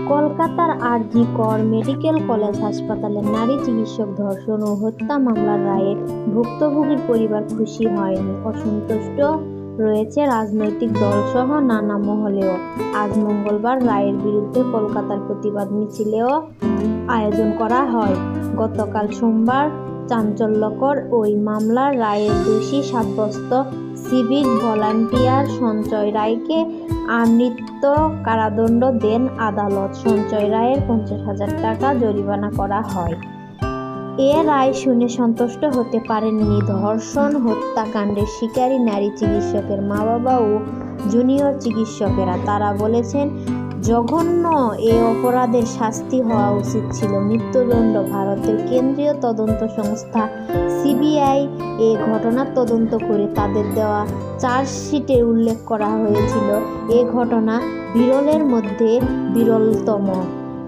কলকাতার আর.জি. কর medical college হাসপাতালে নারী চিকিৎসক ধর্ষণ ও হত্যা মামলার রায়ে ভুক্তভোগীর পরিবার খুশি হয়নি, অসন্তুষ্ট রয়েছে রাজনৈতিক দলসহ নানা মহলেও। আজ মঙ্গলবার রায়ের বিরুদ্ধে কলকাতার প্রতিবাদ মিছিলেও আয়োজন করা হয়। গতকাল সোমবার চাঞ্চল্যকর ওই মামলার রায়ে দোষী সাব্যস্ত সিভিক ভলান্টিয়ার সঞ্জয় রায়কে আমৃত্যু কারাদণ্ড দেন আদালত। সঞ্জয় রায়ের 50,000 টাকা জরিমানা করা হয়। এ রায় শুনে সন্তুষ্ট হতে পারেননি ধর্ষণ হত্যাকাণ্ডের শিকারী নারী চিকিৎসকের মা-বাবা ও জুনিয়র চিকিৎসকেরা। তারা বলেছেন, জঘন্য এ অপরাধের শাস্তি হওয়া উচিত ছিল মৃত্যুদণ্ড। ভারতের কেন্দ্রীয় তদন্ত সংস্থা সিবিআই এ ঘটনার তদন্ত করে তাদের দেওয়া চার্জশিটে উল্লেখ করা হয়েছিল, এ ঘটনা বিরলের মধ্যে বিরলতম।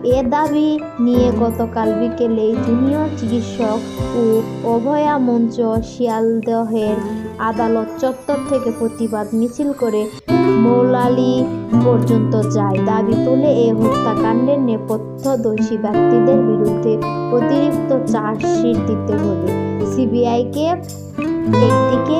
এ দাবি নিয়ে গতকাল বিকেলেই জুনিয়র চিকিৎসক ও অভয়া মঞ্চ শিয়ালদহের আদালত চত্বর থেকে প্রতিবাদ মিছিল করে মৌলালি পর্যন্ত যায়। দাবি তুলে এ হত্যাকাণ্ডের নেপথ্য দোষী ব্যক্তিদের বিরুদ্ধে অতিরিক্ত চার্জশিট দিতে হবে সিবিআইকে। একদিকে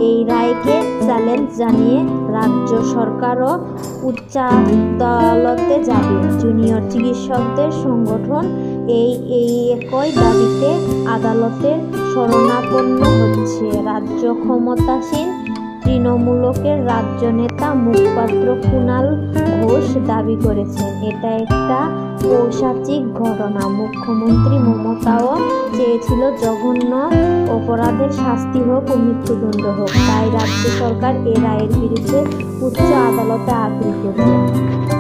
এই রায়কে চ্যালেঞ্জ জানিয়ে রাজ্য সরকারও উচ্চাদালতে যাবে। জুনিয়র চিকিৎসকদের সংগঠন একই দাবিতে আদালতের শরণাপন্ন হচ্ছে। রাজ্য ক্ষমতাসীন তৃণমূলের রাজ্য নেতা মুখপাত্র কুণাল ঘোষ দাবি করেছেন, এটা একটা পৈশাচিক ঘটনা। মুখ্যমন্ত্রী মমতাও চেয়েছিল জঘন্য অপরাধের শাস্তি হোক ও মৃত্যুদণ্ড হোক। তাই রাজ্য সরকার এ রায়ের বিরুদ্ধে উচ্চ আদালতে আপিল করবে।